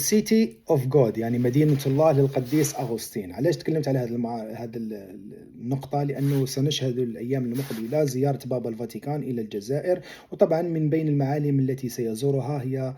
سيتي اوف جود، يعني مدينة الله للقديس أغسطين. علاش تكلمت على هذا النقطة؟ لأنه سنشهد الأيام المقبلة زيارة بابا الفاتيكان إلى الجزائر، وطبعا من بين المعالم التي سيزورها هي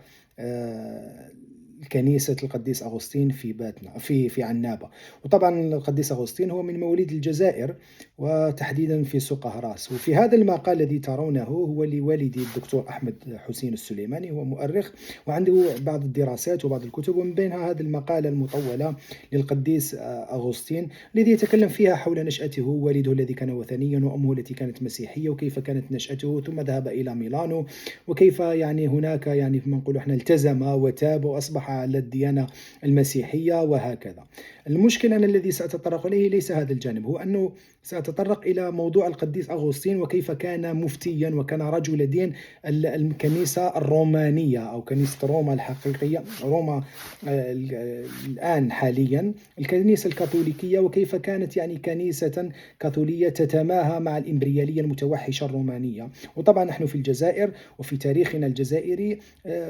كنيسة القديس أغسطين في باتنا في عنابة. وطبعا القديس أغسطين هو من مواليد الجزائر، وتحديدا في سوق هراس. وفي هذا المقال الذي ترونه هو لوالدي الدكتور أحمد حسين السليماني، هو مؤرخ وعنده بعض الدراسات وبعض الكتب، ومن بينها هذه المقالة المطولة للقديس أغسطين الذي يتكلم فيها حول نشأته، والده الذي كان وثنيا وأمه التي كانت مسيحية، وكيف كانت نشأته، ثم ذهب إلى ميلانو، وكيف يعني هناك يعني كما نقول احنا التزم وتاب وأصبح على الديانة المسيحية وهكذا. المشكلة أن الذي سأتطرق إليه ليس هذا الجانب، هو أنه سأتطرق إلى موضوع القديس أغسطين وكيف كان مفتيا وكان رجل دين الكنيسة الرومانية أو كنيسة روما الحقيقية، روما الآن حاليا الكنيسة الكاثوليكية، وكيف كانت يعني كنيسة كاثولية تتماهى مع الإمبريالية المتوحشة الرومانية. وطبعا نحن في الجزائر وفي تاريخنا الجزائري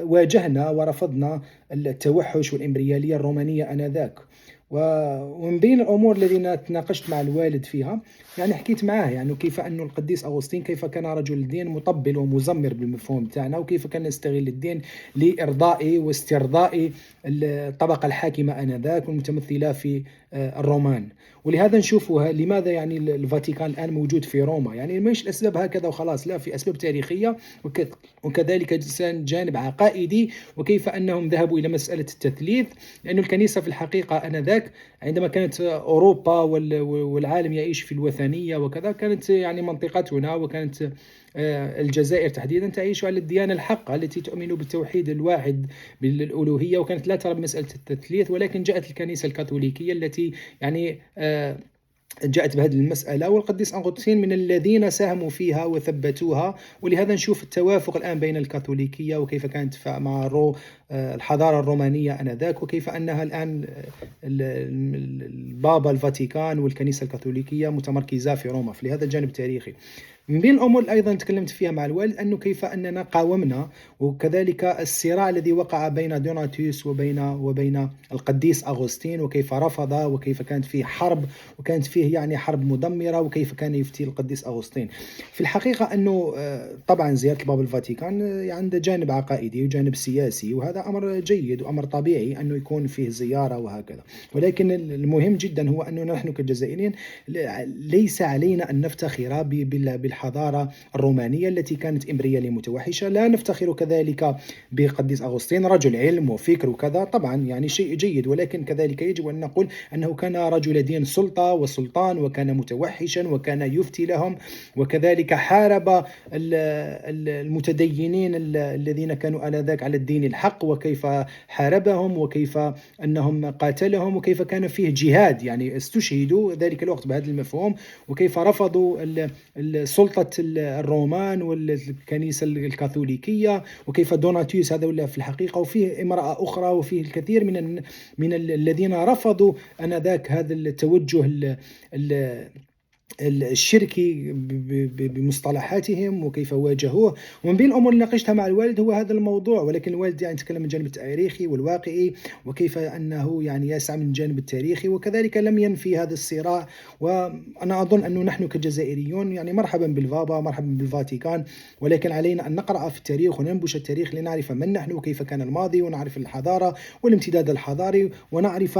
واجهنا ورفضنا التوحش والإمبريالية الرومانية آنذاك. ومن بين الأمور التي تناقشت مع الوالد فيها، يعني حكيت معاه يعني كيف أن القديس أغسطين كيف كان رجل دين مطبل ومزمر بالمفهوم تاعنا، وكيف كان يستغل الدين لإرضاء واسترضاء الطبقة الحاكمة آنذاك والمتمثلة في الرومان. ولهذا نشوفها لماذا يعني الفاتيكان الآن موجود في روما، يعني مش الأسباب هكذا وخلاص، لا، في أسباب تاريخية وكذلك جانب عقائدي، وكيف أنهم ذهبوا إلى مسألة التثليث، لأن الكنيسة في الحقيقة آنذاك عندما كانت أوروبا والعالم يعيش في الوثنية وكذا، كانت يعني منطقتنا وكانت الجزائر تحديدا تعيش على الديانة الحقة التي تؤمن بالتوحيد الواحد بالألوهية، وكانت لا ترى بمسألة التثليث. ولكن جاءت الكنيسة الكاثوليكية التي يعني جاءت بهذه المسألة، والقديس أغسطين من الذين ساهموا فيها وثبتوها. ولهذا نشوف التوافق الآن بين الكاثوليكية وكيف كانت مع الحضارة الرومانية آنذاك، وكيف أنها الآن البابا الفاتيكان والكنيسة الكاثوليكية متمركزة في روما. في هذا الجانب التاريخي من بين الأمور أيضا تكلمت فيها مع الوالد أنه كيف أننا قاومنا، وكذلك الصراع الذي وقع بين دوناتيوس وبين القديس أغسطين، وكيف رفض، وكيف كانت فيه حرب، وكانت فيه يعني حرب مدمرة، وكيف كان يفتي القديس أغسطين. في الحقيقة أنه طبعا زيارة البابا الفاتيكان عنده جانب عقائدي وجانب سياسي، وهذا أمر جيد وأمر طبيعي أنه يكون فيه زيارة وهكذا. ولكن المهم جدا هو أنه نحن كجزائريين ليس علينا أن نفتخر بالحضارة الرومانية التي كانت إمبريالية متوحشة. لا نفتخر كذلك بقديس أغسطين، رجل علم وفكر وكذا، طبعا يعني شيء جيد، ولكن كذلك يجب أن نقول أنه كان رجل دين سلطة وسلطان، وكان متوحشا وكان يفتي لهم، وكذلك حارب المتدينين الذين كانوا آنذاك على الدين الحق، وكيف حاربهم، وكيف أنهم قاتلهم، وكيف كان فيه جهاد، يعني استشهدوا ذلك الوقت بهذا المفهوم، وكيف رفضوا سلطة الرومان والكنيسة الكاثوليكية، وكيف دوناتيوس هذا ولا في الحقيقة، وفيه امرأة أخرى، وفيه الكثير من الذين رفضوا آنذاك هذا التوجه الشركي بمصطلحاتهم، وكيف واجهوه. ومن بين الأمور اللي ناقشتها مع الوالد هو هذا الموضوع. ولكن الوالد يعني تكلم من الجانب التاريخي والواقعي، وكيف أنه يعني يسعى من الجانب التاريخي، وكذلك لم ينفي هذا الصراع. وأنا أظن أنه نحن كجزائريون يعني مرحبا بالبابا، مرحبا بالفاتيكان، ولكن علينا أن نقرأ في التاريخ وننبش التاريخ لنعرف من نحن وكيف كان الماضي، ونعرف الحضارة والامتداد الحضاري، ونعرف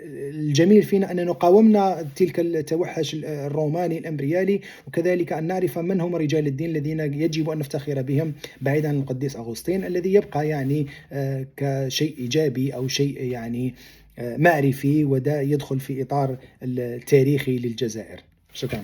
الجميل فينا أننا قاومنا تلك التوحش الروماني الإمبريالي، وكذلك أن نعرف من هم رجال الدين الذين يجب أن نفتخر بهم بعيدا عن القديس أغسطين، الذي يبقى يعني كشيء إيجابي أو شيء يعني معرفي، وده يدخل في إطار التاريخي للجزائر. شكرا.